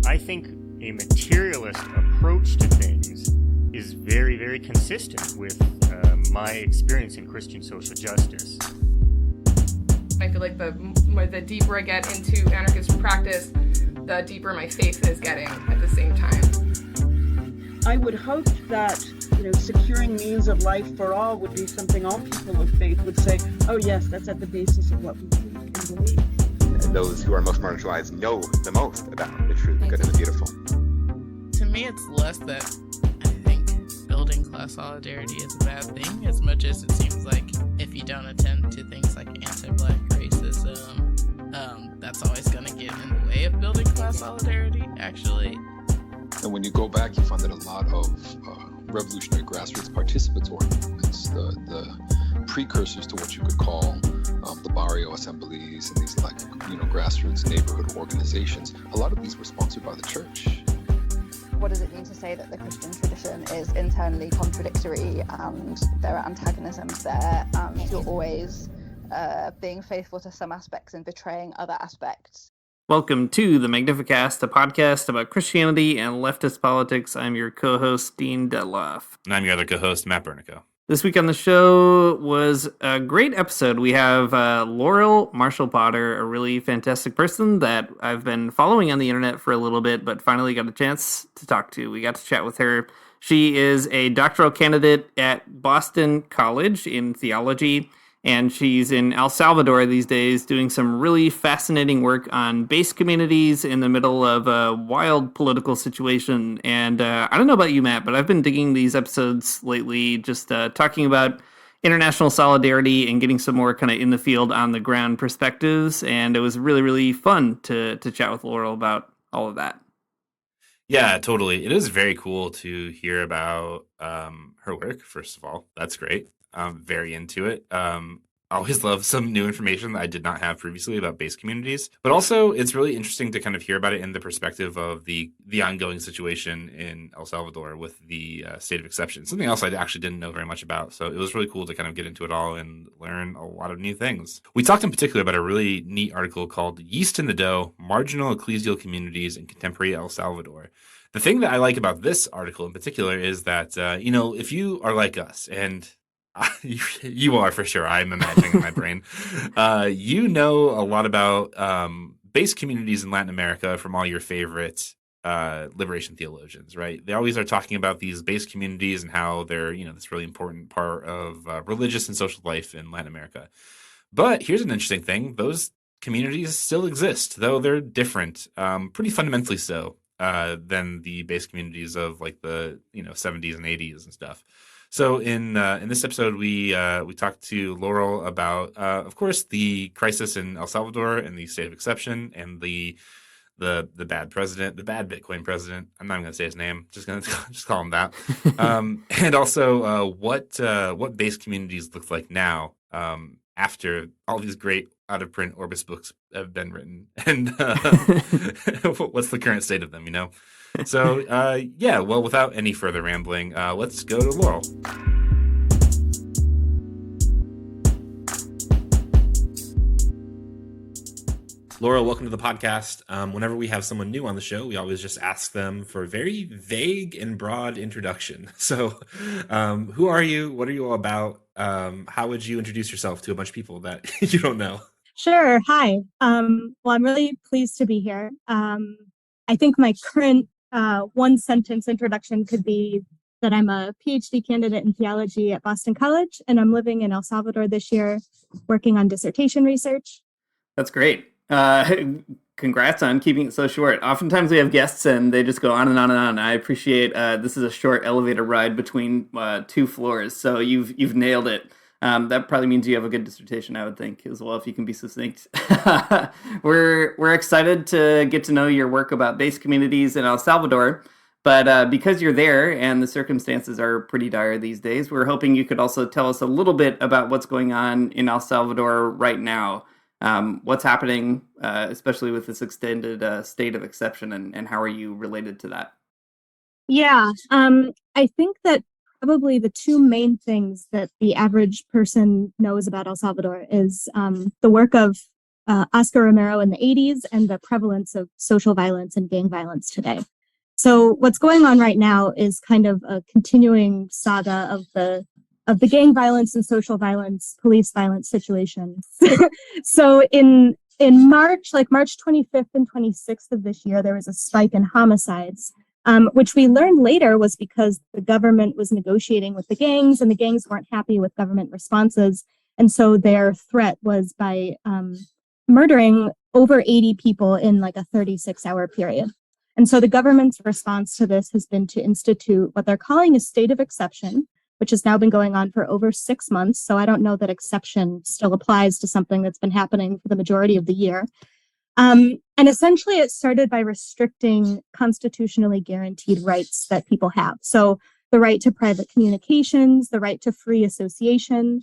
I think a materialist approach to things is very, very consistent with my experience in Christian social justice. I feel like the deeper I get into anarchist practice, the deeper my faith is getting at the same time. I would hope that, securing means of life for all would be something all people of faith would say, oh yes, that's at the basis of what we believe. Those who are most marginalized know the most about the true, the good, and the beautiful. To me, it's less that I think building class solidarity is a bad thing, as much as it seems like if you don't attend to things like anti-Black racism, that's always going to get in the way of building class solidarity, actually. And when you go back, you find that a lot of revolutionary grassroots participatory movements, the precursors to what you could call the barrio assemblies and these grassroots neighborhood organizations, a lot of these were sponsored by the church. What does it mean to say that the Christian tradition is internally contradictory and there are antagonisms there and you're always being faithful to some aspects and betraying other aspects? Welcome to the Magnificast, a podcast about Christianity and leftist politics. I'm your co-host, Dean Detloff. And I'm your other co-host, Matt Bernico. This week on the show was a great episode. We have Laurel Marshall Potter, a really fantastic person that I've been following on the internet for a little bit, but finally got a chance to talk to. We got to chat with her. She is a doctoral candidate at Boston College in theology, and she's in El Salvador these days doing some really fascinating work on base communities in the middle of a wild political situation. And I don't know about you, Matt, but I've been digging these episodes lately, just talking about international solidarity and getting some more kind of in the field, on the ground perspectives. And it was really, really fun to chat with Laurel about all of that. Yeah, totally. It is very cool to hear about her work, first of all. That's great. Very into it. I always love some new information that I did not have previously about base communities. But also, it's really interesting to kind of hear about it in the perspective of the ongoing situation in El Salvador with the state of exception. Something else I actually didn't know very much about. So it was really cool to kind of get into it all and learn a lot of new things. We talked in particular about a really neat article called Yeast in the Dough, Marginal Ecclesial Communities in Contemporary El Salvador. The thing that I like about this article in particular is that, if you are like us, and you are for sure, I'm imagining in my brain, you know a lot about base communities in Latin America from all your favorite liberation theologians, right? They always are talking about these base communities and how they're, this really important part of religious and social life in Latin America. But here's an interesting thing. Those communities still exist, though they're different, pretty fundamentally so, than the base communities of like the 70s and 80s and stuff. So in this episode, we talked to Laurel about, of course, the crisis in El Salvador and the state of exception and the bad president, the bad Bitcoin president. I'm not even going to say his name. Just call him that. And also what base communities look like now after all these great out of print Orbis books have been written, and what's the current state of them? So, well, without any further rambling, let's go to Laurel. Laurel, welcome to the podcast. Whenever we have someone new on the show, we always just ask them for a very vague and broad introduction. So, who are you? What are you all about? How would you introduce yourself to a bunch of people that you don't know? Sure. Hi. Well, I'm really pleased to be here. I think my current one sentence introduction could be that I'm a PhD candidate in theology at Boston College, and I'm living in El Salvador this year, working on dissertation research. That's great. Congrats on keeping it so short. Oftentimes we have guests and they just go on and on and on. I appreciate this is a short elevator ride between two floors, so you've nailed it. That probably means you have a good dissertation, I would think, as well, if you can be succinct. We're excited to get to know your work about base communities in El Salvador, but because you're there and the circumstances are pretty dire these days, we're hoping you could also tell us a little bit about what's going on in El Salvador right now. What's happening, especially with this extended state of exception, and how are you related to that? Yeah, I think that probably the two main things that the average person knows about El Salvador is the work of Oscar Romero in the 80s and the prevalence of social violence and gang violence today. So what's going on right now is kind of a continuing saga of the gang violence and social violence, police violence situations. So in March, like March 25th and 26th of this year, there was a spike in homicides, which we learned later was because the government was negotiating with the gangs and the gangs weren't happy with government responses. And so their threat was by murdering over 80 people in like a 36-hour period. And so the government's response to this has been to institute what they're calling a state of exception, which has now been going on for over 6 months. So I don't know that exception still applies to something that's been happening for the majority of the year. And essentially it started by restricting constitutionally guaranteed rights that people have. So the right to private communications, the right to free association.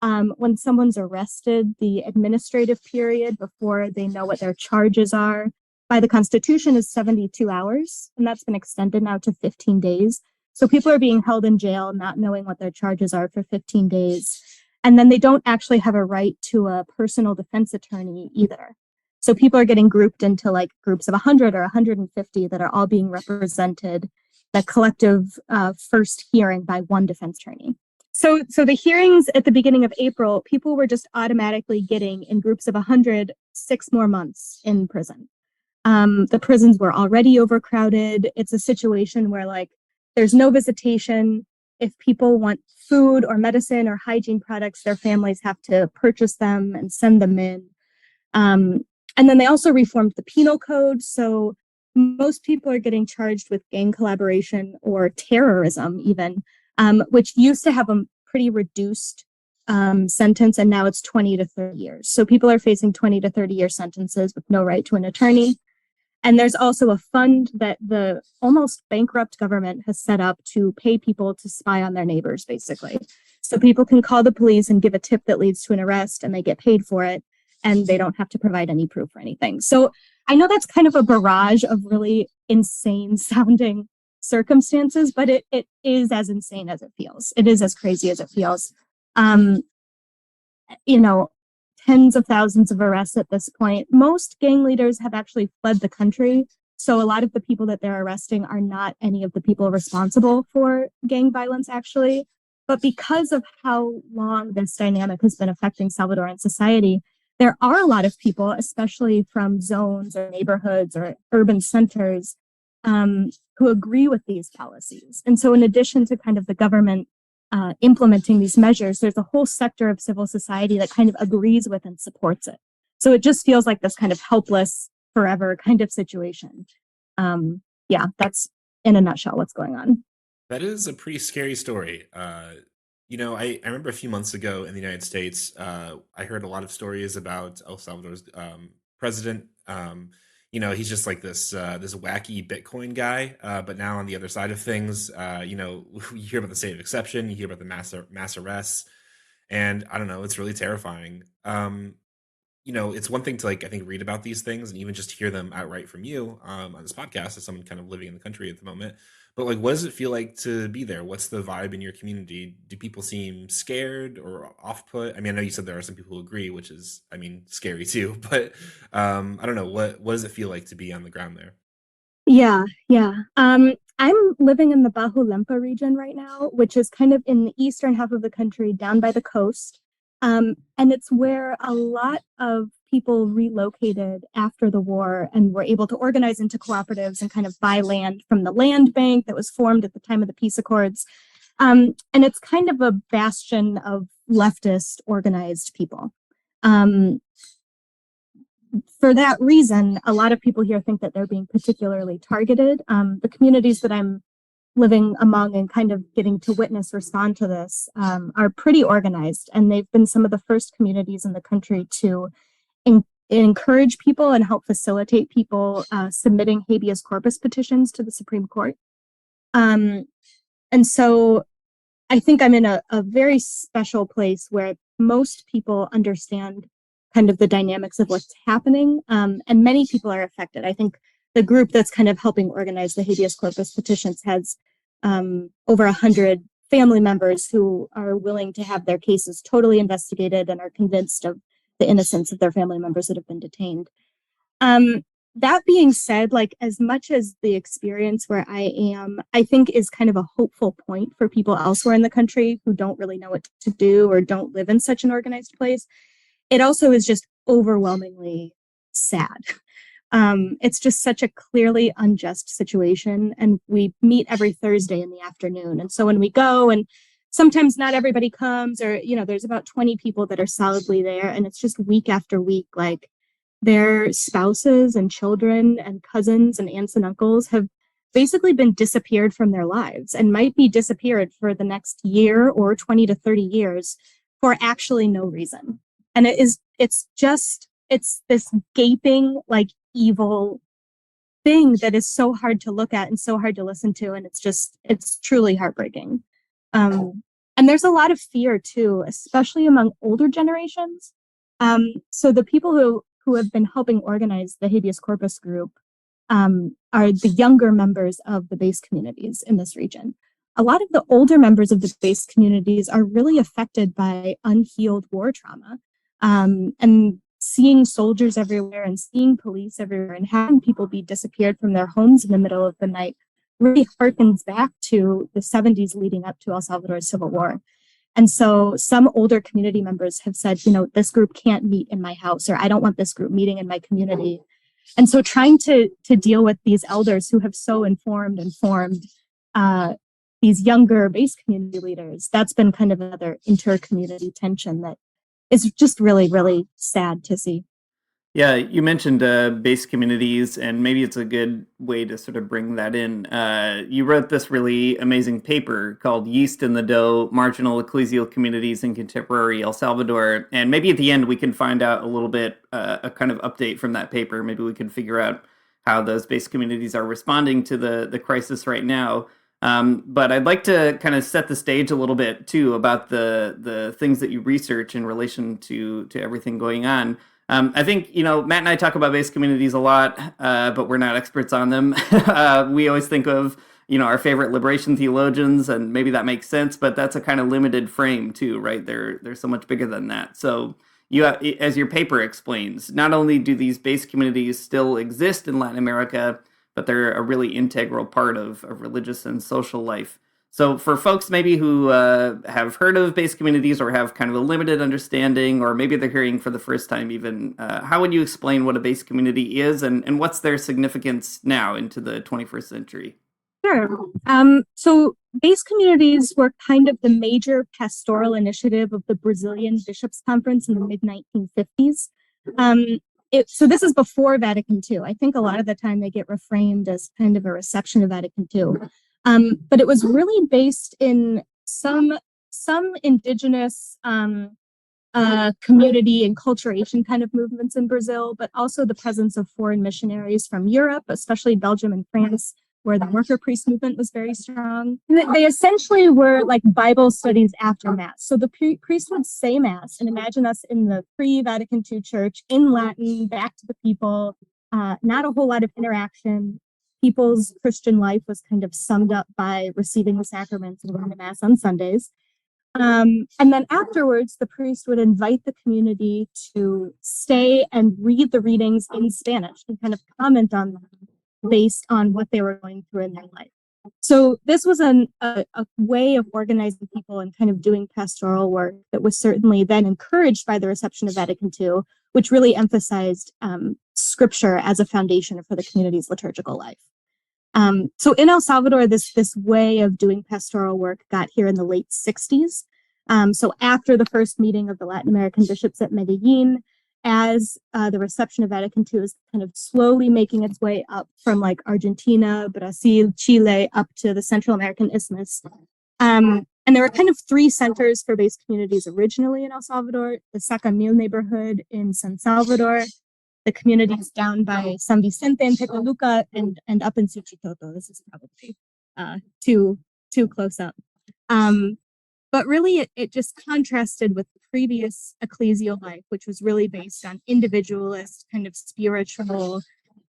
When someone's arrested, the administrative period before they know what their charges are by the Constitution is 72 hours, and that's been extended now to 15 days. So people are being held in jail, not knowing what their charges are for 15 days. And then they don't actually have a right to a personal defense attorney either. So people are getting grouped into like groups of 100 or 150 that are all being represented, the collective first hearing by one defense attorney. So the hearings at the beginning of April, people were just automatically getting in groups of 100, 6 more months in prison. The prisons were already overcrowded. It's a situation where like there's no visitation. If people want food or medicine or hygiene products, their families have to purchase them and send them in. And then they also reformed the penal code. So most people are getting charged with gang collaboration or terrorism even, which used to have a pretty reduced sentence, and now it's 20 to 30 years. So people are facing 20 to 30-year sentences with no right to an attorney. And there's also a fund that the almost bankrupt government has set up to pay people to spy on their neighbors, basically. So people can call the police and give a tip that leads to an arrest, and they get paid for it, and they don't have to provide any proof or anything. So I know that's kind of a barrage of really insane sounding circumstances, but it is as insane as it feels. It is as crazy as it feels. You know, tens of thousands of arrests at this point. Most gang leaders have actually fled the country. So a lot of the people that they're arresting are not any of the people responsible for gang violence, actually. But because of how long this dynamic has been affecting Salvadoran society, there are a lot of people, especially from zones or neighborhoods or urban centers, who agree with these policies. And so in addition to kind of the government implementing these measures, there's a whole sector of civil society that kind of agrees with and supports it. So it just feels like this kind of helpless forever kind of situation. Yeah, that's in a nutshell what's going on. That is a pretty scary story. You know, I remember a few months ago in the United States, I heard a lot of stories about El Salvador's president. You know, he's just like this wacky Bitcoin guy. But now on the other side of things, you know, you hear about the state of exception, you hear about the mass arrests, and I don't know, it's really terrifying. You know, it's one thing to like, I think, read about these things and even just hear them outright from you on this podcast as someone kind of living in the country at the moment. But like, what does it feel like to be there? What's the vibe in your community? Do people seem scared or off put? I mean, I know you said there are some people who agree, which is, I mean, scary too, but I don't know. What does it feel like to be on the ground there? Yeah. I'm living in the Bajo Lempa region right now, which is kind of in the eastern half of the country down by the coast. And it's where a lot of people relocated after the war and were able to organize into cooperatives and kind of buy land from the land bank that was formed at the time of the peace accords. And it's kind of a bastion of leftist organized people. For that reason, a lot of people here think that they're being particularly targeted. The communities that I'm living among and kind of getting to witness respond to this are pretty organized, and they've been some of the first communities in the country to encourage people and help facilitate people submitting habeas corpus petitions to the Supreme Court. And so I think I'm in a very special place where most people understand kind of the dynamics of what's happening, and many people are affected. I think the group that's kind of helping organize the habeas corpus petitions has over 100 family members who are willing to have their cases totally investigated and are convinced of the innocence of their family members that have been detained. That being said, like as much as the experience where I am, I think is kind of a hopeful point for people elsewhere in the country who don't really know what to do or don't live in such an organized place, it also is just overwhelmingly sad. It's just such a clearly unjust situation. And we meet every Thursday in the afternoon. And so when we go, and sometimes not everybody comes, or, you know, there's about 20 people that are solidly there. And it's just week after week, like their spouses and children and cousins and aunts and uncles have basically been disappeared from their lives and might be disappeared for the next year or 20 to 30 years for actually no reason. And it's this gaping, like evil thing that is so hard to look at and so hard to listen to. And it's truly heartbreaking. And there's a lot of fear too, especially among older generations. So the people who have been helping organize the habeas corpus group are the younger members of the base communities in this region. A lot of the older members of the base communities are really affected by unhealed war trauma, and seeing soldiers everywhere and seeing police everywhere and having people be disappeared from their homes in the middle of the night really harkens back to the 70s leading up to El Salvador's civil war. And so some older community members have said, you know, this group can't meet in my house, or I don't want this group meeting in my community. And so trying to deal with these elders who have so informed and formed these younger base community leaders, that's been kind of another inter-community tension that is just really, really sad to see. Yeah, you mentioned base communities, and maybe it's a good way to sort of bring that in. You wrote this really amazing paper called Yeast in the Dough, Marginal Ecclesial Communities in Contemporary El Salvador. And maybe at the end we can find out a little bit, a kind of update from that paper. Maybe we can figure out how those base communities are responding to the crisis right now. But I'd like to kind of set the stage a little bit, too, about the things that you research in relation to everything going on. I think, you know, Matt and I talk about base communities a lot, but we're not experts on them. We always think of, you know, our favorite liberation theologians, and maybe that makes sense, but that's a kind of limited frame too, right? They're so much bigger than that. So you have, as your paper explains, not only do these base communities still exist in Latin America, but they're a really integral part of religious and social life. So for folks maybe who have heard of base communities or have kind of a limited understanding, or maybe they're hearing for the first time even, how would you explain what a base community is, and what's their significance now into the 21st century? Sure. So base communities were kind of the major pastoral initiative of the Brazilian Bishops' Conference in the mid-1950s. So this is before Vatican II. I think a lot of the time they get reframed as kind of a reception of Vatican II. But it was really based in some indigenous community and culturation kind of movements in Brazil, but also the presence of foreign missionaries from Europe, especially Belgium and France, where the worker priest movement was very strong. And they essentially were like Bible studies after Mass. So the priest would say Mass, and imagine us in the pre-Vatican II church in Latin, back to the people, not a whole lot of interaction. People's Christian life was kind of summed up by receiving the sacraments and going to Mass on Sundays. And then afterwards, the priest would invite the community to stay and read the readings in Spanish and kind of comment on them based on what they were going through in their life. So this was a way of organizing people and kind of doing pastoral work that was certainly then encouraged by the reception of Vatican II, which really emphasized scripture as a foundation for the community's liturgical life. So in El Salvador, this way of doing pastoral work got here in the late 60s. So after the first meeting of the Latin American bishops at Medellin, as the reception of Vatican II is kind of slowly making its way up from like Argentina, Brazil, Chile, up to the Central American Isthmus. And there were kind of three centers for base communities originally in El Salvador: the Sacamil neighborhood in San Salvador, the communities down by San Vicente and Tecoluca, and up in Suchitoto. This is probably too close up. But really, it just contrasted with the previous ecclesial life, which was really based on individualist, kind of spiritual,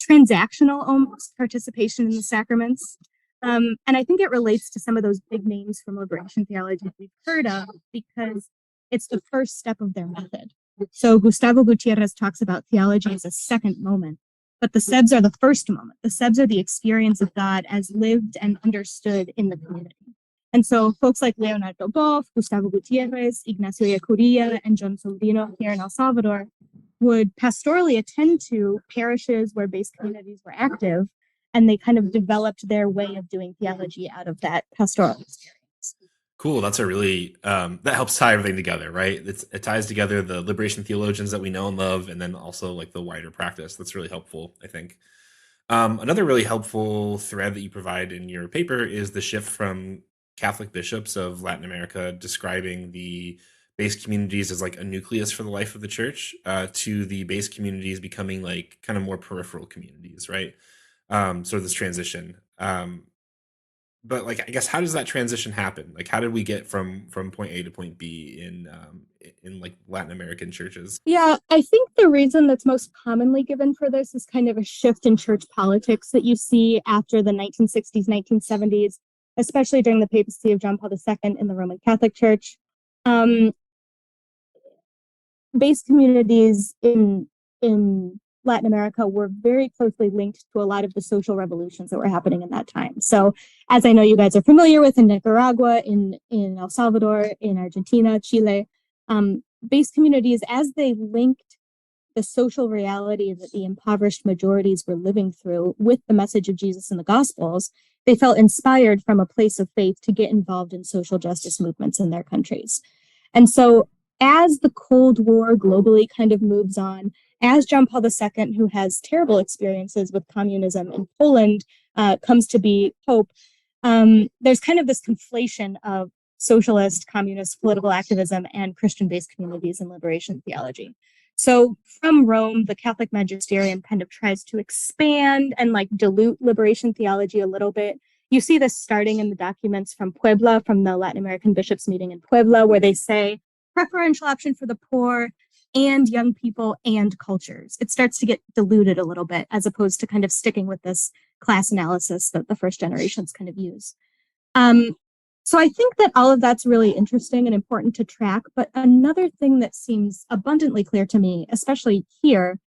transactional almost participation in the sacraments. And I think it relates to some of those big names from liberation theology we've heard of, because it's the first step of their method. So Gustavo Gutierrez talks about theology as a second moment, but the CEBs are the first moment. The CEBs are the experience of God as lived and understood in the community. And so folks like Leonardo Boff, Gustavo Gutierrez, Ignacio Ellacuría, and John Sobrino here in El Salvador would pastorally attend to parishes where base communities were active, and they kind of developed their way of doing theology out of that pastoral experience. Cool. That's a really that helps tie everything together, right? It ties together the liberation theologians that we know and love, and then also like the wider practice. That's really helpful, I think. Another really helpful thread that you provide in your paper is the shift from Catholic bishops of Latin America describing the base communities as like a nucleus for the life of the church, to the base communities becoming like kind of more peripheral communities, right? Sort of this transition. But like, I guess, how does that transition happen? Like, how did we get from point A to point B in like Latin American churches? Yeah, I think the reason that's most commonly given for this is kind of a shift in church politics that you see after the 1960s, 1970s, especially during the papacy of John Paul II in the Roman Catholic Church. Base communities in Latin America were very closely linked to a lot of the social revolutions that were happening in that time. So, as I know you guys are familiar with, in Nicaragua, in El Salvador, in Argentina, Chile, base communities, as they linked the social reality that the impoverished majorities were living through with the message of Jesus in the Gospels, they felt inspired from a place of faith to get involved in social justice movements in their countries. And so, as the Cold War globally kind of moves on, as John Paul II, who has terrible experiences with communism in Poland, comes to be Pope, there's kind of this conflation of socialist, communist political activism and Christian-based communities and liberation theology. So from Rome, the Catholic magisterium kind of tries to expand and like dilute liberation theology a little bit. You see this starting in the documents from Puebla, from the Latin American bishops meeting in Puebla, where they say preferential option for the poor and young people and cultures. It starts to get diluted a little bit, as opposed to kind of sticking with this class analysis that the first generations kind of use. So I think that all of that's really interesting and important to track. But another thing that seems abundantly clear to me, especially here,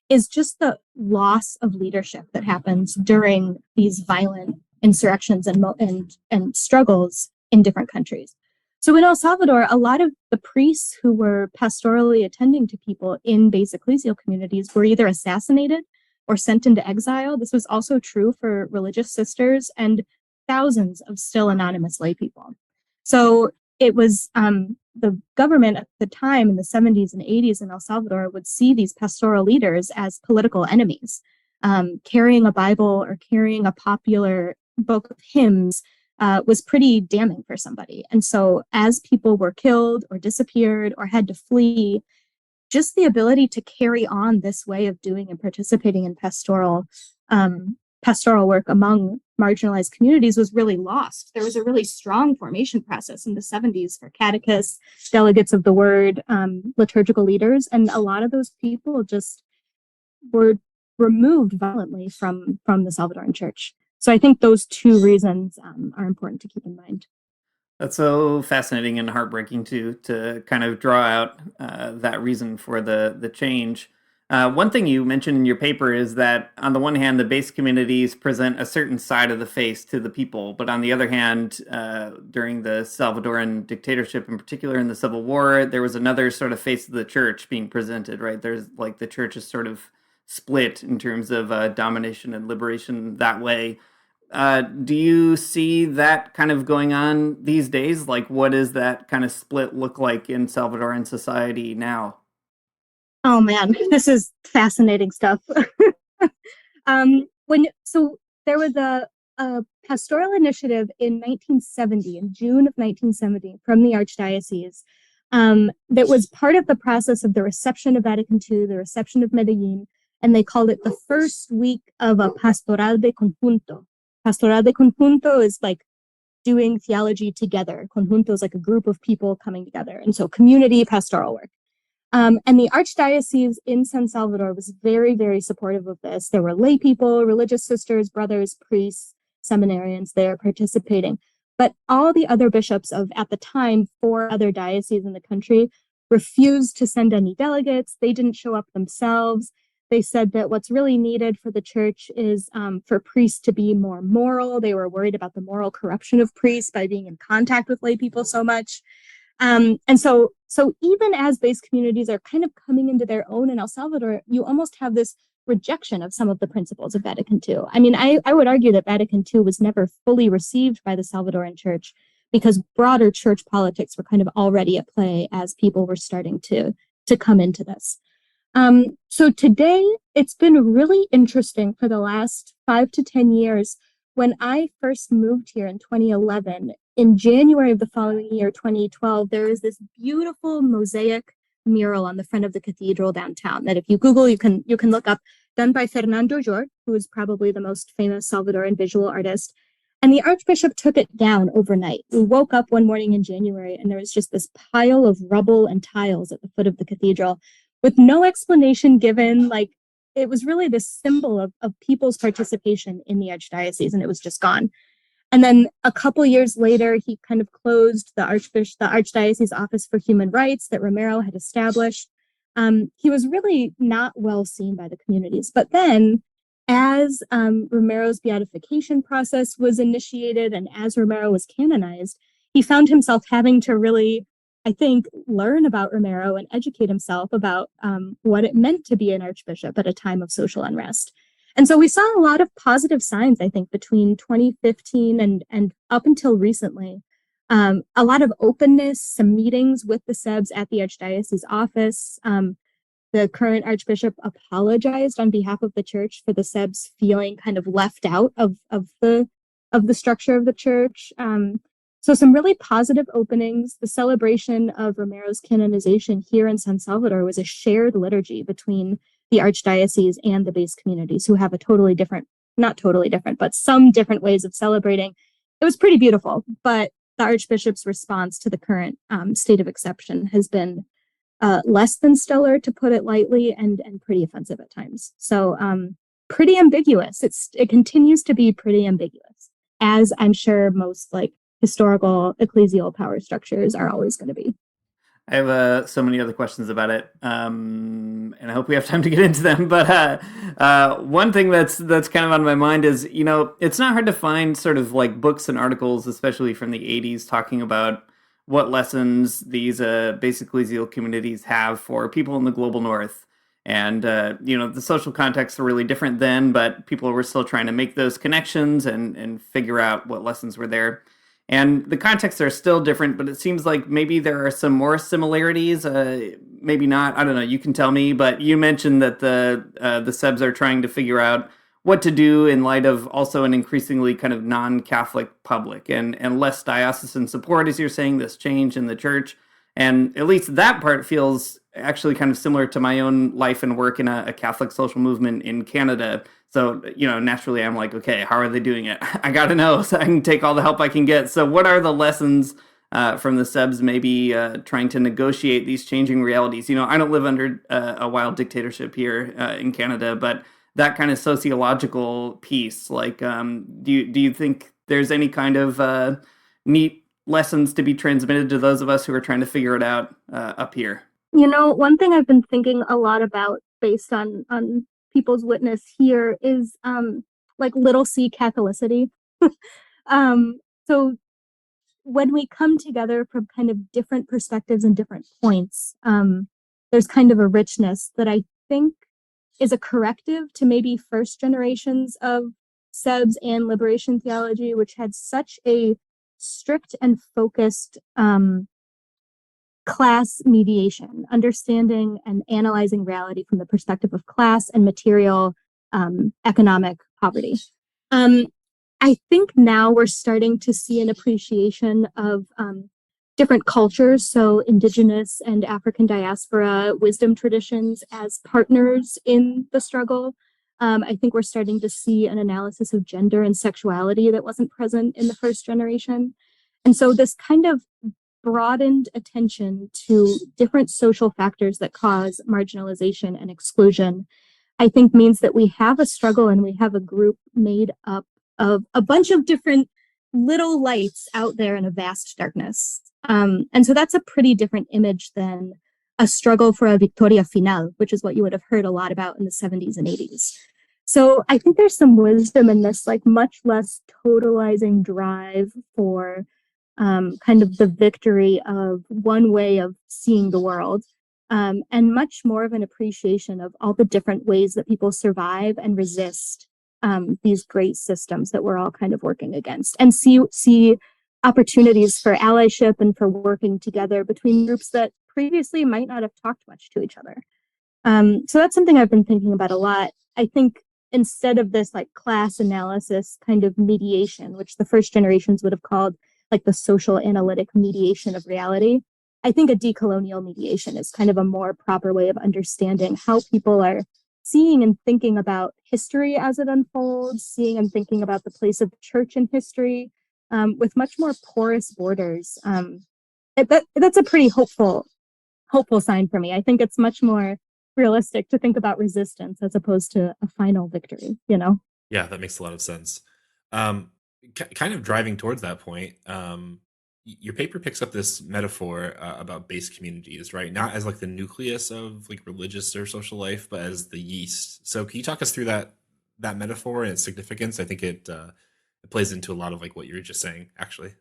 is just the loss of leadership that happens during these violent insurrections and struggles in different countries. So in El Salvador, a lot of the priests who were pastorally attending to people in base ecclesial communities were either assassinated or sent into exile. This was also true for religious sisters and thousands of still anonymous lay people. So it was the government at the time in the 70s and 80s in El Salvador would see these pastoral leaders as political enemies. Carrying a Bible or carrying a popular book of hymns was pretty damning for somebody. And so as people were killed or disappeared or had to flee, just the ability to carry on this way of doing and participating in pastoral work among marginalized communities was really lost. There was a really strong formation process in the 70s for catechists, delegates of the word, liturgical leaders, and a lot of those people just were removed violently from the Salvadoran church. So I think those two reasons are important to keep in mind. That's so fascinating and heartbreaking to kind of draw out that reason for the change. One thing you mentioned in your paper is that on the one hand, the base communities present a certain side of the face to the people, but on the other hand, during the Salvadoran dictatorship, in particular in the Civil War, there was another sort of face of the church being presented, right? There's like the church is sort of split in terms of domination and liberation that way. Do you see that kind of going on these days? Like, what does that kind of split look like in Salvadoran society now? Oh man, this is fascinating stuff. So there was a pastoral initiative in 1970, in June of 1970, from the Archdiocese, that was part of the process of the reception of Vatican II, the reception of Medellin, and they called it the first week of a pastoral de conjunto. Pastoral de conjunto is like doing theology together. Conjunto is like a group of people coming together. And so community pastoral work. And the Archdiocese in San Salvador was very, very supportive of this. There were lay people, religious sisters, brothers, priests, seminarians there participating. But all the other bishops of, at the time, 4 other dioceses in the country refused to send any delegates. They didn't show up themselves. They said that what's really needed for the church is for priests to be more moral. They were worried about the moral corruption of priests by being in contact with lay people so much. And so even as base communities are kind of coming into their own in El Salvador, you almost have this rejection of some of the principles of Vatican II. I mean, I would argue that Vatican II was never fully received by the Salvadoran church because broader church politics were kind of already at play as people were starting to come into this. So today, it's been really interesting for the last 5 to 10 years. When I first moved here in 2011, in January of the following year, 2012, there is this beautiful mosaic mural on the front of the cathedral downtown that if you Google, you can look up, done by Fernando Jor, who is probably the most famous Salvadoran visual artist. And the Archbishop took it down overnight. We woke up one morning in January and there was just this pile of rubble and tiles at the foot of the cathedral with no explanation given. Like, it was really this symbol of people's participation in the archdiocese, and it was just gone. And then a couple years later, he kind of closed the Archdiocese Office for Human Rights that Romero had established. He was really not well seen by the communities. But then, as Romero's beatification process was initiated and as Romero was canonized, he found himself having to really, I think, learn about Romero and educate himself about what it meant to be an archbishop at a time of social unrest. And so we saw a lot of positive signs, I think, between 2015 and up until recently. A lot of openness, some meetings with the CEBs at the Archdiocese office. The current Archbishop apologized on behalf of the church for the CEBs feeling kind of left out of the structure of the church. So some really positive openings. The celebration of Romero's canonization here in San Salvador was a shared liturgy between the archdiocese and the base communities, who have a totally different, not totally different, but some different ways of celebrating. It was pretty beautiful, but the Archbishop's response to the current state of exception has been less than stellar, to put it lightly, and pretty offensive at times. So pretty ambiguous. It continues to be pretty ambiguous, as I'm sure most like historical ecclesial power structures are always going to be. I have so many other questions about it, and I hope we have time to get into them. But one thing that's kind of on my mind is, you know, it's not hard to find sort of like books and articles, especially from the 80s, talking about what lessons these basic ecclesial communities have for people in the global north. And, you know, the social contexts were really different then, but people were still trying to make those connections and figure out what lessons were there. And the contexts are still different, but it seems like maybe there are some more similarities. Maybe not. I don't know. You can tell me. But you mentioned that the CEBs are trying to figure out what to do in light of also an increasingly kind of non-Catholic public and less diocesan support, as you're saying, this change in the church. And at least that part feels actually kind of similar to my own life and work in a Catholic social movement in Canada. So, you know, naturally I'm like, okay, how are they doing it? I got to know so I can take all the help I can get. So what are the lessons from the CEBs maybe trying to negotiate these changing realities? You know, I don't live under a wild dictatorship here in Canada, but that kind of sociological piece, like, do you think there's any kind of neat lessons to be transmitted to those of us who are trying to figure it out up here? You know, one thing I've been thinking a lot about based on people's witness here is like little c Catholicity. So when we come together from kind of different perspectives and different points, there's kind of a richness that I think is a corrective to maybe first generations of CEBs and liberation theology, which had such a strict and focused class mediation, understanding and analyzing reality from the perspective of class and material economic poverty. I think now we're starting to see an appreciation of different cultures, so indigenous and African diaspora wisdom traditions as partners in the struggle. I think we're starting to see an analysis of gender and sexuality that wasn't present in the first generation. And so this kind of broadened attention to different social factors that cause marginalization and exclusion, I think means that we have a struggle and we have a group made up of a bunch of different little lights out there in a vast darkness. And so that's a pretty different image than a struggle for a victoria final, which is what you would have heard a lot about in the 70s and 80s. So I think there's some wisdom in this, like much less totalizing drive for kind of the victory of one way of seeing the world, and much more of an appreciation of all the different ways that people survive and resist these great systems that we're all kind of working against, and see opportunities for allyship and for working together between groups that previously might not have talked much to each other. So that's something I've been thinking about a lot. I think instead of this like class analysis kind of mediation, which the first generations would have called like the social analytic mediation of reality, I think a decolonial mediation is kind of a more proper way of understanding how people are seeing and thinking about history as it unfolds, seeing and thinking about the place of the church in history, with much more porous borders. That's a pretty hopeful sign for me. I think it's much more realistic to think about resistance as opposed to a final victory, you know? Yeah, that makes a lot of sense. Kind of driving towards that point, your paper picks up this metaphor about base communities, right? Not as like the nucleus of like religious or social life, but as the yeast. So can you talk us through that metaphor and its significance? I think it plays into a lot of like what you were just saying, actually.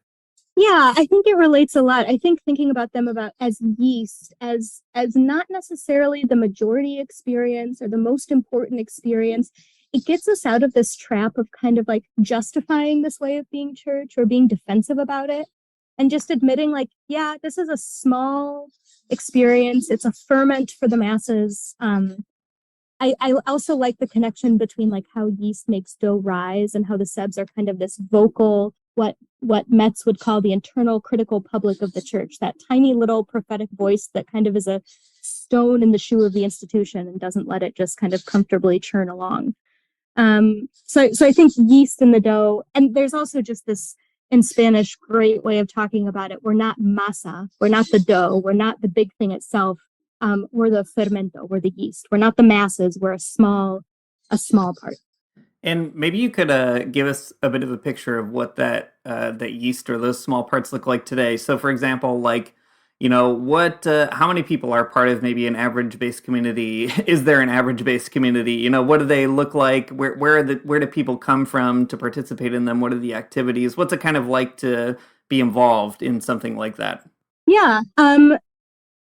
Yeah, I think it relates a lot. I think thinking about them as yeast, as not necessarily the majority experience or the most important experience, it gets us out of this trap of kind of like justifying this way of being church or being defensive about it, and just admitting like, yeah, this is a small experience. It's a ferment for the masses. I also like the connection between like how yeast makes dough rise and how the CEBs are kind of this vocal, what Metz would call the internal critical public of the church, that tiny little prophetic voice that kind of is a stone in the shoe of the institution and doesn't let it just kind of comfortably churn along. So I think yeast in the dough, and there's also just this, in Spanish, great way of talking about it. We're not masa, we're not the dough, we're not the big thing itself. We're the fermento, we're the yeast. We're not the masses, we're a small part. And maybe you could give us a bit of a picture of what that yeast or those small parts look like today. So, for example, like, you know, how many people are part of maybe an average base community? Is there an average base community? You know, what do they look like? Where do people come from to participate in them? What are the activities? What's it kind of like to be involved in something like that? Yeah.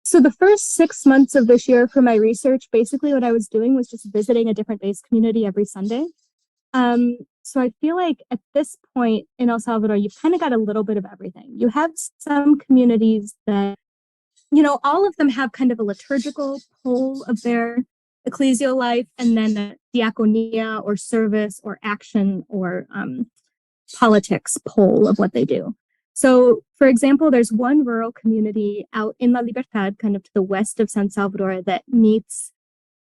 So the first 6 months of this year for my research, basically what I was doing was just visiting a different base community every Sunday. So I feel like at this point in El Salvador, you've kind of got a little bit of everything. You have some communities that, you know, all of them have kind of a liturgical pole of their ecclesial life, and then a diaconia or service or action or politics pole of what they do. So, for example, there's one rural community out in La Libertad, kind of to the west of San Salvador, that meets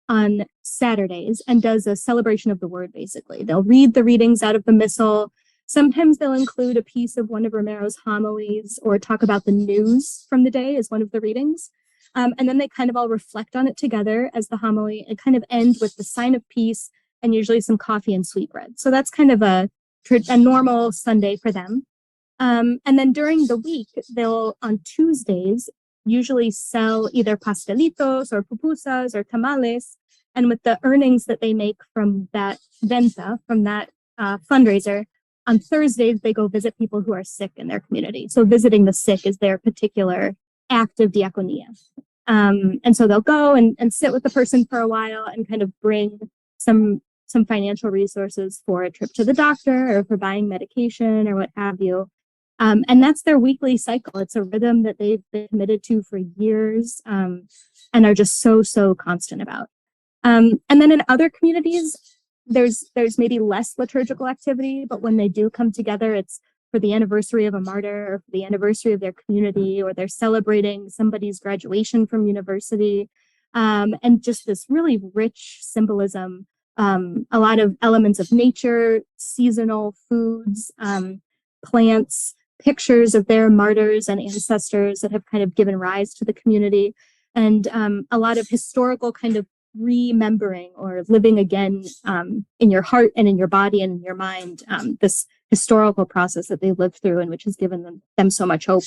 on Saturdays and does a celebration of the word, basically. They'll read the readings out of the missal. Sometimes they'll include a piece of one of Romero's homilies or talk about the news from the day as one of the readings. And then they kind of all reflect on it together as the homily and kind of end with the sign of peace and usually some coffee and sweetbread. So that's kind of a normal Sunday for them. And then during the week, they'll, on Tuesdays, usually sell either pastelitos or pupusas or tamales. And with the earnings that they make from that venta, from that fundraiser, on Thursdays, they go visit people who are sick in their community. So visiting the sick is their particular act of diaconia. And so they'll go and sit with the person for a while and kind of bring some financial resources for a trip to the doctor or for buying medication or what have you. And that's their weekly cycle. It's a rhythm that they've been committed to for years, and are just so constant about. And then in other communities, there's maybe less liturgical activity, but when they do come together, it's for the anniversary of a martyr or for the anniversary of their community, or they're celebrating somebody's graduation from university, and just this really rich symbolism, a lot of elements of nature, seasonal foods, plants, pictures of their martyrs and ancestors that have kind of given rise to the community, and a lot of historical kind of remembering or living again in your heart and in your body and in your mind, this historical process that they lived through and which has given them so much hope.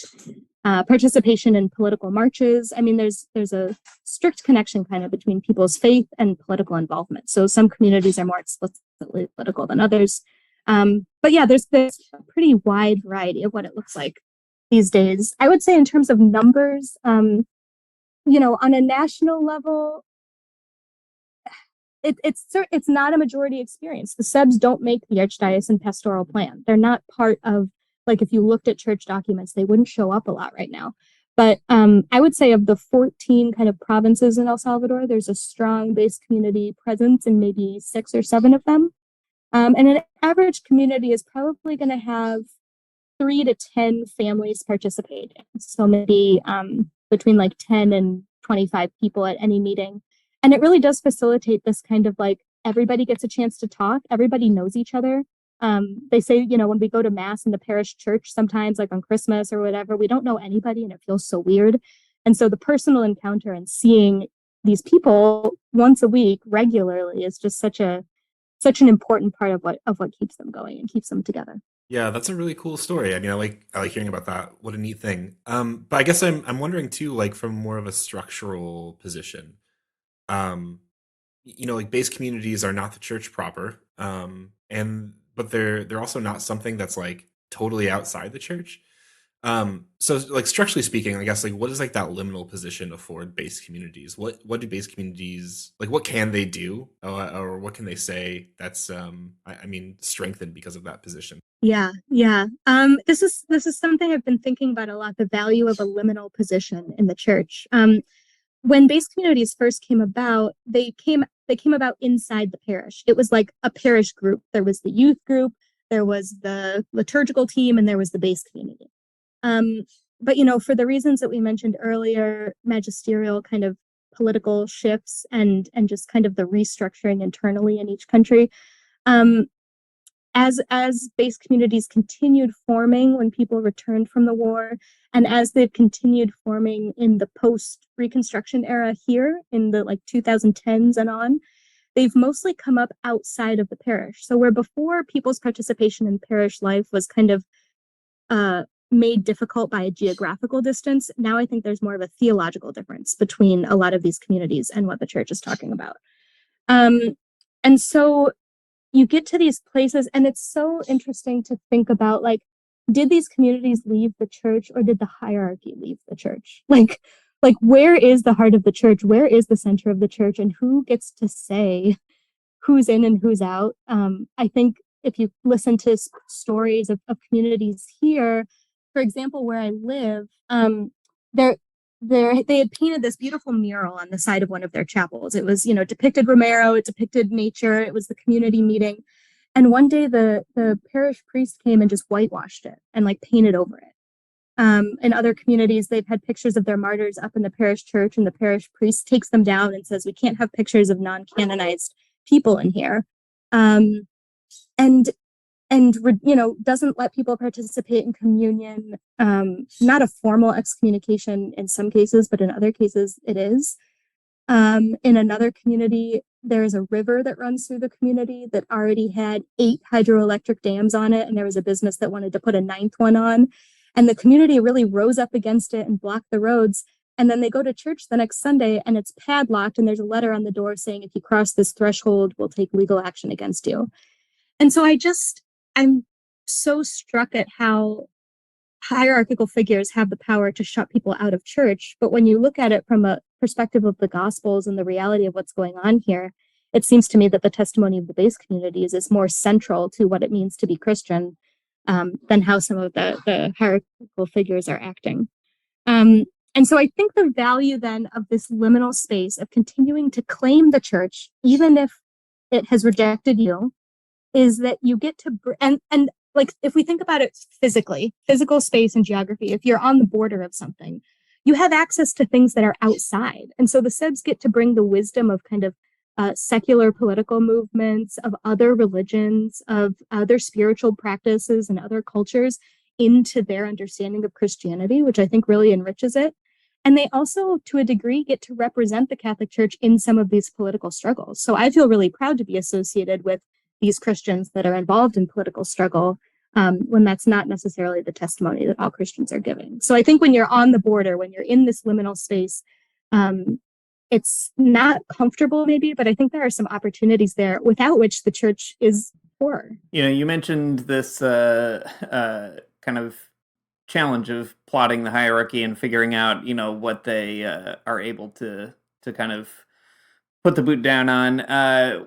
participation in political marches. I mean, there's a strict connection kind of between people's faith and political involvement. So some communities are more explicitly political than others. But yeah, there's a pretty wide variety of what it looks like these days. I would say in terms of numbers, on a national level, it's not a majority experience. The CEBs don't make the Archdiocesan Pastoral Plan. They're not part of, like, if you looked at church documents, they wouldn't show up a lot right now. But I would say of the 14 kind of provinces in El Salvador, there's a strong base community presence in maybe 6 or 7 of them. And an average community is probably going to have 3 to 10 families participating. So maybe between like 10 and 25 people at any meeting. And it really does facilitate this kind of like, everybody gets a chance to talk. Everybody knows each other. They say, when we go to mass in the parish church, sometimes like on Christmas or whatever, we don't know anybody and it feels so weird. And so the personal encounter and seeing these people once a week regularly is just such an important part of what keeps them going and keeps them together. Yeah, that's a really cool story. I mean, I like hearing about that. What a neat thing. But I guess I'm wondering too, like from more of a structural position. Like base communities are not the church proper. But they're also not something that's like totally outside the church. So like structurally speaking, I guess like what does like that liminal position afford base communities? What do base communities, like what can they do, or what can they say that's strengthened because of that position? Yeah. This is something I've been thinking about a lot, the value of a liminal position in the church. When base communities first came about, they came about inside the parish. It was like a parish group. There was the youth group, there was the liturgical team, and there was the base community. But for the reasons that we mentioned earlier, magisterial kind of political shifts and just kind of the restructuring internally in each country, as base communities continued forming when people returned from the war, and as they've continued forming in the post-Reconstruction era here in the like 2010s and on, they've mostly come up outside of the parish. So where before people's participation in parish life was kind of made difficult by a geographical distance, now I think there's more of a theological difference between a lot of these communities and what the church is talking about. And so you get to these places, and it's so interesting to think about, like, did these communities leave the church, or did the hierarchy leave the church? Like where is the heart of the church? Where is the center of the church? And who gets to say who's in and who's out? I think if you listen to stories of communities here, for example, where I live, they had painted this beautiful mural on the side of one of their chapels. It was, depicted Romero, it depicted nature, it was the community meeting. And one day the parish priest came and just whitewashed it and like painted over it. In other communities, they've had pictures of their martyrs up in the parish church, and the parish priest takes them down and says, we can't have pictures of non-canonized people in here. And doesn't let people participate in communion. Not a formal excommunication in some cases, but in other cases it is. In another community, there is a river that runs through the community that already had 8 hydroelectric dams on it, and there was a business that wanted to put a 9th one on. And the community really rose up against it and blocked the roads. And then they go to church the next Sunday, and it's padlocked, and there's a letter on the door saying, if you cross this threshold, we'll take legal action against you. And so I'm so struck at how hierarchical figures have the power to shut people out of church. But when you look at it from a perspective of the Gospels and the reality of what's going on here, it seems to me that the testimony of the base communities is more central to what it means to be Christian than how some of the hierarchical figures are acting. And so I think the value then of this liminal space of continuing to claim the church, even if it has rejected you, is that you get to, and like, if we think about it physically, physical space and geography, if you're on the border of something, you have access to things that are outside. And so the CEBs get to bring the wisdom of kind of secular political movements, of other religions, of other spiritual practices and other cultures into their understanding of Christianity, which I think really enriches it. And they also, to a degree, get to represent the Catholic Church in some of these political struggles. So I feel really proud to be associated with these Christians that are involved in political struggle, when that's not necessarily the testimony that all Christians are giving. So I think when you're on the border, when you're in this liminal space, it's not comfortable maybe, but I think there are some opportunities there without which the church is poor. You mentioned this kind of challenge of plotting the hierarchy and figuring out, what they are able to kind of put the boot down on.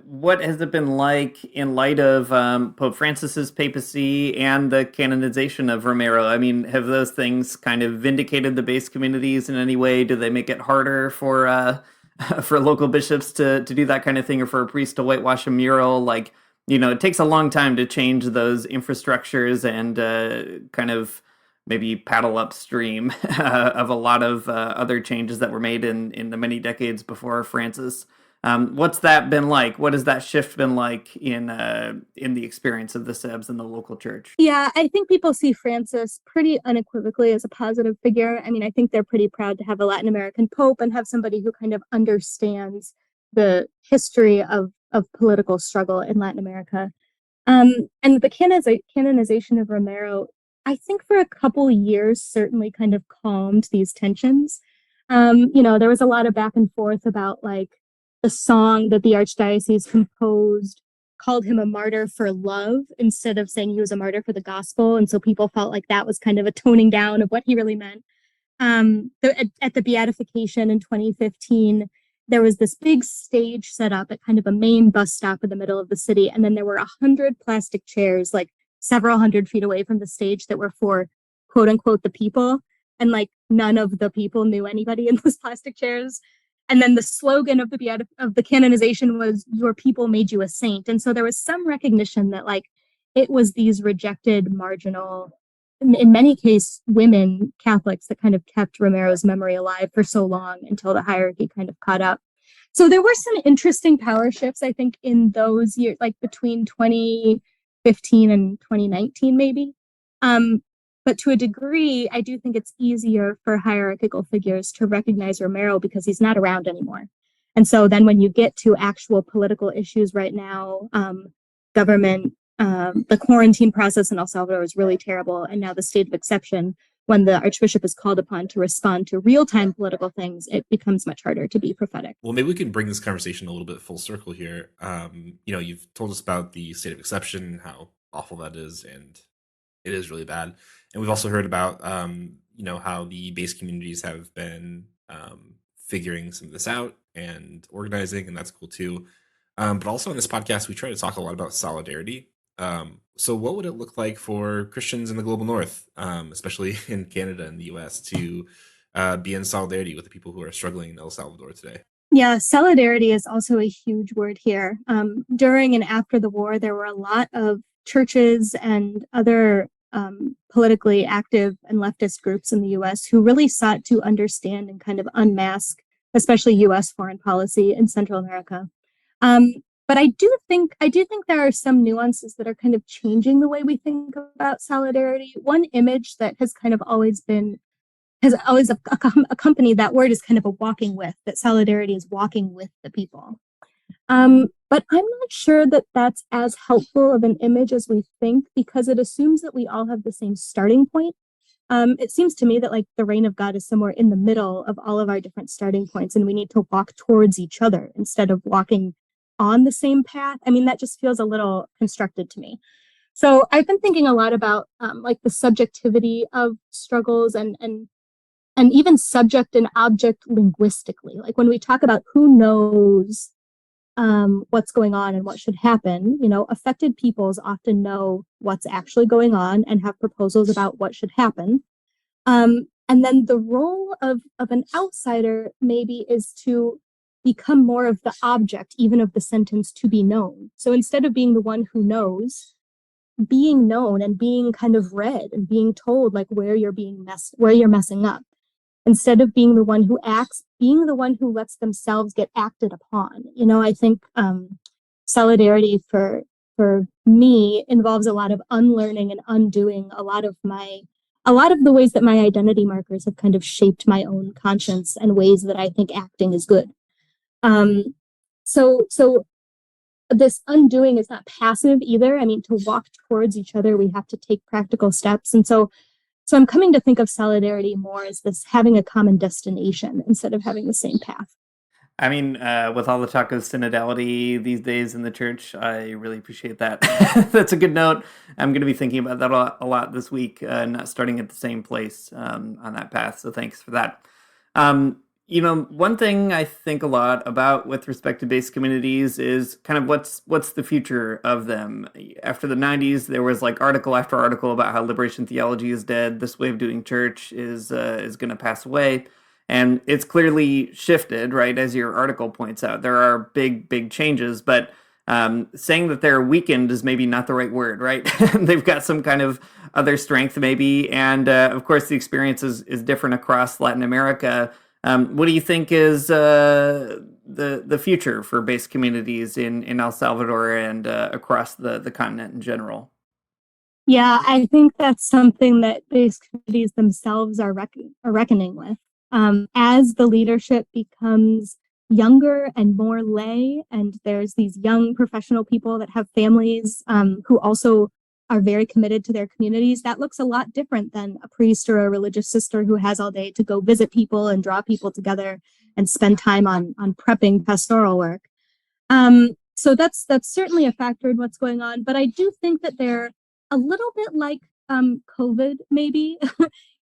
What has it been like in light of Pope Francis's papacy and the canonization of Romero? I mean, have those things kind of vindicated the base communities in any way? Do they make it harder for local bishops to do that kind of thing, or for a priest to whitewash a mural? Like, it takes a long time to change those infrastructures and kind of maybe paddle upstream of a lot of other changes that were made in the many decades before Francis. What's that been like? What has that shift been like in the experience of the CEBs and the local church? Yeah, I think people see Francis pretty unequivocally as a positive figure. I mean, I think they're pretty proud to have a Latin American pope and have somebody who kind of understands the history of political struggle in Latin America. And the canonization of Romero, I think for a couple years certainly kind of calmed these tensions. There was a lot of back and forth about like the song that the archdiocese composed called him a martyr for love instead of saying he was a martyr for the gospel. And so people felt like that was kind of a toning down of what he really meant. At the beatification in 2015, there was this big stage set up at kind of a main bus stop in the middle of the city. And then there were 100 plastic chairs, like several hundred feet away from the stage, that were for quote unquote the people. And like none of the people knew anybody in those plastic chairs. And then the slogan of the canonization was, "Your people made you a saint." And so there was some recognition that like it was these rejected, marginal, in many cases, women Catholics that kind of kept Romero's memory alive for so long until the hierarchy kind of caught up. So there were some interesting power shifts, I think, in those years, like between 2015 and 2019, maybe. But to a degree, I do think it's easier for hierarchical figures to recognize Romero because he's not around anymore. And so then when you get to actual political issues right now, government, the quarantine process in El Salvador is really terrible. And now the state of exception, when the archbishop is called upon to respond to real-time political things, it becomes much harder to be prophetic. Well, maybe we can bring this conversation a little bit full circle here. You've told us about the state of exception, how awful that is, and it is really bad. And we've also heard about, how the base communities have been figuring some of this out and organizing, and that's cool too. But also on this podcast, we try to talk a lot about solidarity. So what would it look like for Christians in the global north, especially in Canada and the US, to be in solidarity with the people who are struggling in El Salvador today? Yeah, solidarity is also a huge word here. During and after the war, there were a lot of churches and other politically active and leftist groups in the US who really sought to understand and kind of unmask, especially US foreign policy in Central America. But I do think there are some nuances that are kind of changing the way we think about solidarity. One image that has kind of always accompanied that word is kind of a walking with, that solidarity is walking with the people. But I'm not sure that that's as helpful of an image as we think, because it assumes that we all have the same starting point. It seems to me that like the reign of God is somewhere in the middle of all of our different starting points, and we need to walk towards each other instead of walking on the same path. I mean, that just feels a little constructed to me. So I've been thinking a lot about like the subjectivity of struggles and even subject and object linguistically. Like when we talk about who knows what's going on and what should happen, affected peoples often know what's actually going on and have proposals about what should happen. And then the role of an outsider maybe is to become more of the object, even of the sentence to be known. So instead of being the one who knows, being known and being kind of read and being told like where you're messing up. Instead of being the one who acts, being the one who lets themselves get acted upon. I think solidarity for me involves a lot of unlearning and undoing a lot of the ways that my identity markers have kind of shaped my own conscience and ways that I think acting is good. So this undoing is not passive either. I mean, to walk towards each other, we have to take practical steps. And so I'm coming to think of solidarity more as this having a common destination instead of having the same path. I mean, with all the talk of synodality these days in the church, I really appreciate that. That's a good note. I'm going to be thinking about that a lot this week, not starting at the same place on that path. So thanks for that. One thing I think a lot about with respect to base communities is kind of what's the future of them. After the 90s, there was like article after article about how liberation theology is dead. This way of doing church is going to pass away. And it's clearly shifted, right? As your article points out, there are big changes, but saying that they're weakened is maybe not the right word, right? They've got some kind of other strength maybe. And of course, the experience is different across Latin America. What do you think is the future for base communities in El Salvador and across the continent in general? Yeah, I think that's something that base communities themselves are reckoning with. As the leadership becomes younger and more lay, and there's these young professional people that have families who also are very committed to their communities, that looks a lot different than a priest or a religious sister who has all day to go visit people and draw people together and spend time on prepping pastoral work. So that's certainly a factor in what's going on. But I do think that they're a little bit like COVID, maybe,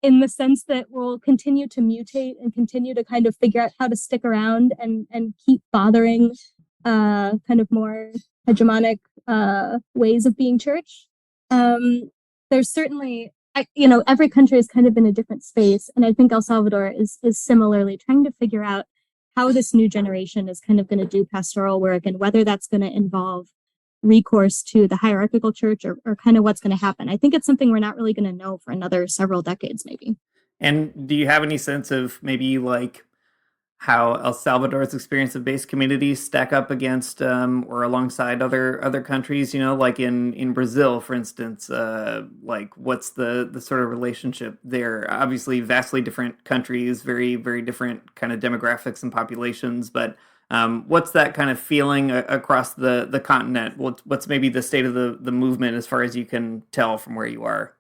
in the sense that we'll continue to mutate and continue to kind of figure out how to stick around and keep bothering kind of more hegemonic ways of being church. There's certainly, every country is kind of in a different space. And I think El Salvador is similarly trying to figure out how this new generation is kind of going to do pastoral work and whether that's going to involve recourse to the hierarchical church or kind of what's going to happen. I think it's something we're not really going to know for another several decades, maybe. And do you have any sense of maybe like how El Salvador's experience of base communities stack up against or alongside other countries, like in Brazil, for instance, like what's the sort of relationship there? Obviously, vastly different countries, very, very different kind of demographics and populations, but what's that kind of feeling across the continent? What's maybe the state of the movement as far as you can tell from where you are?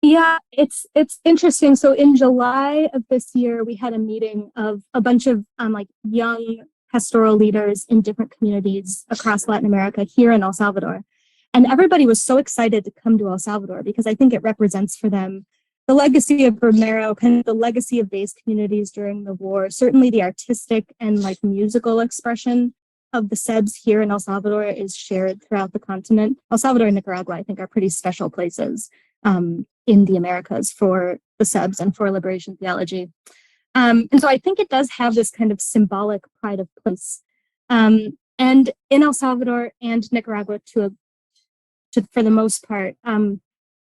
Yeah, it's interesting. So in July of this year, we had a meeting of a bunch of like young pastoral leaders in different communities across Latin America here in El Salvador. And everybody was so excited to come to El Salvador because I think it represents for them the legacy of Romero, kind of the legacy of base communities during the war, certainly the artistic and like musical expression of the CEBs here in El Salvador is shared throughout the continent. El Salvador and Nicaragua, I think, are pretty special places in the Americas for the CEBs and for liberation theology. And so I think it does have this kind of symbolic pride of place. And in El Salvador and Nicaragua, for the most part,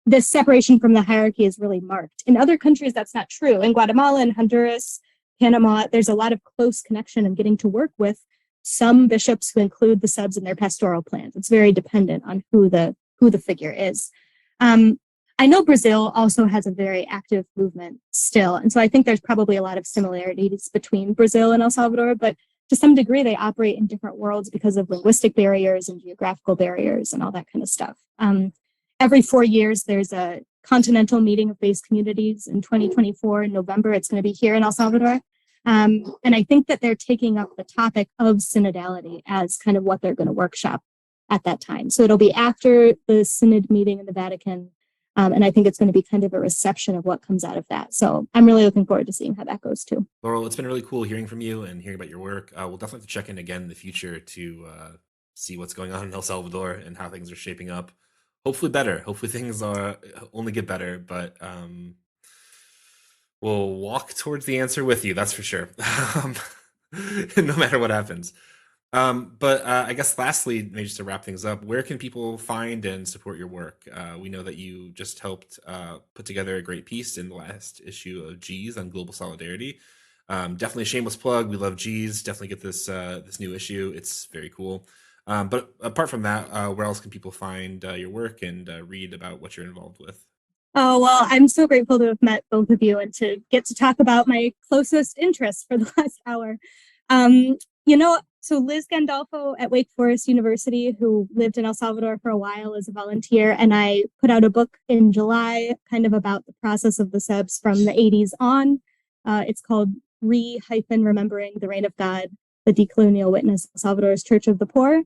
this separation from the hierarchy is really marked. In other countries, that's not true. In Guatemala and Honduras, Panama, there's a lot of close connection and getting to work with some bishops who include the CEBs in their pastoral plans. It's very dependent on who the figure is. I know Brazil also has a very active movement still. And so I think there's probably a lot of similarities between Brazil and El Salvador, but to some degree, they operate in different worlds because of linguistic barriers and geographical barriers and all that kind of stuff. Every 4 years, there's a Continental meeting of base communities in 2024 in November. It's going to be here in El Salvador. And I think that they're taking up the topic of synodality as kind of what they're going to workshop at that time. So it'll be after the synod meeting in the Vatican. And I think it's going to be kind of a reception of what comes out of that. So I'm really looking forward to seeing how that goes too. Laurel, it's been really cool hearing from you and hearing about your work. We'll definitely have to check in again in the future to see what's going on in El Salvador and how things are shaping up. Hopefully better. Hopefully things are only get better, but we'll walk towards the answer with you. That's for sure. No matter what happens. But I guess lastly, maybe just to wrap things up, where can people find and support your work? We know that you just helped put together a great piece in the last issue of G's on global solidarity. Definitely a shameless plug. We love G's. Definitely get this new issue. It's very cool. But apart from that, where else can people find your work and read about what you're involved with? Oh, well, I'm so grateful to have met both of you and to get to talk about my closest interests for the last hour. So Liz Gandolfo at Wake Forest University, who lived in El Salvador for a while as a volunteer, and I put out a book in July kind of about the process of the CEBs from the 80s on. It's called Remembering the Reign of God, the Decolonial Witness of El Salvador's Church of the Poor.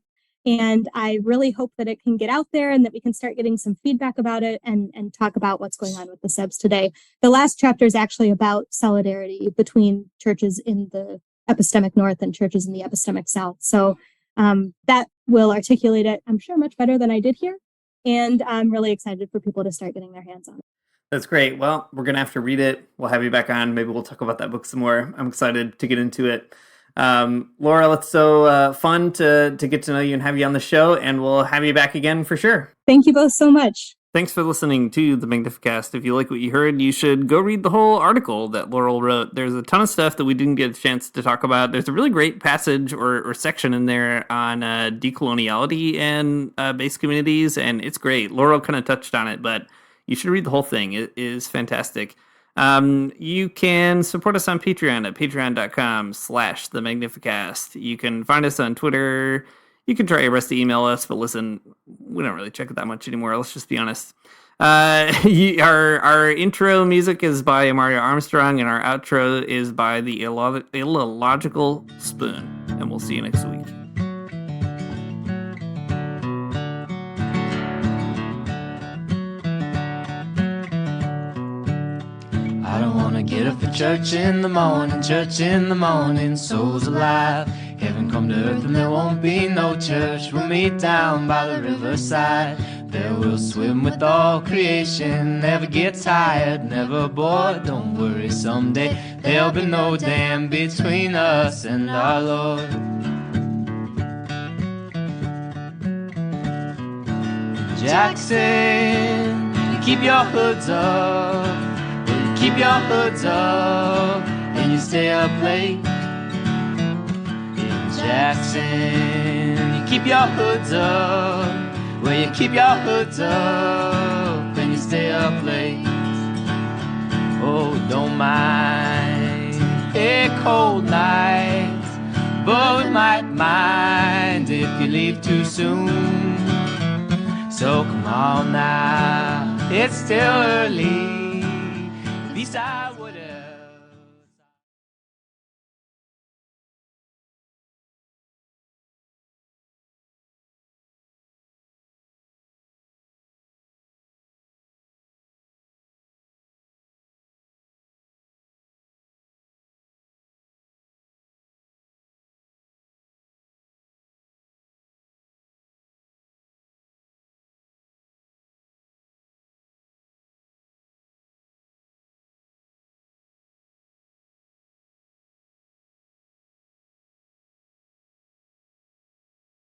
And I really hope that it can get out there and that we can start getting some feedback about it and talk about what's going on with the CEBs today. The last chapter is actually about solidarity between churches in the epistemic north and churches in the epistemic south. So that will articulate it, I'm sure, much better than I did here. And I'm really excited for people to start getting their hands on it. That's great. Well, we're going to have to read it. We'll have you back on. Maybe we'll talk about that book some more. I'm excited to get into it. Laurel, it's so fun to get to know you and have you on the show, and we'll have you back again for sure. Thank you both so much. Thanks for listening to the Magnificast. If you like what you heard, you should go read the whole article that Laurel wrote. There's a ton of stuff that we didn't get a chance to talk about. There's a really great passage or section in there on decoloniality and base communities, and it's great. Laurel kind of touched on it, but you should read the whole thing. It is fantastic. You can support us on Patreon at patreon.com/the Magnificast. You can find us on Twitter. You can try your best to email us, but listen, we don't really check it that much anymore. Let's just be honest. Our intro music is by Mario Armstrong, and our outro is by the Illogical Spoon. And we'll see you next week. I don't wanna get up for church in the morning, souls alive. Heaven come to earth and there won't be no church. We'll meet down by the riverside. There we'll swim with all creation. Never get tired, never bored. Don't worry, someday there'll be no dam between us and our Lord. Jackson, keep your hoods up. Keep your hoods up and you stay up late. In Jackson, you keep your hoods up. Well, you keep your hoods up and you stay up late. Oh, don't mind a cold night, but we might mind if you leave too soon. So come on now, it's still early. At least I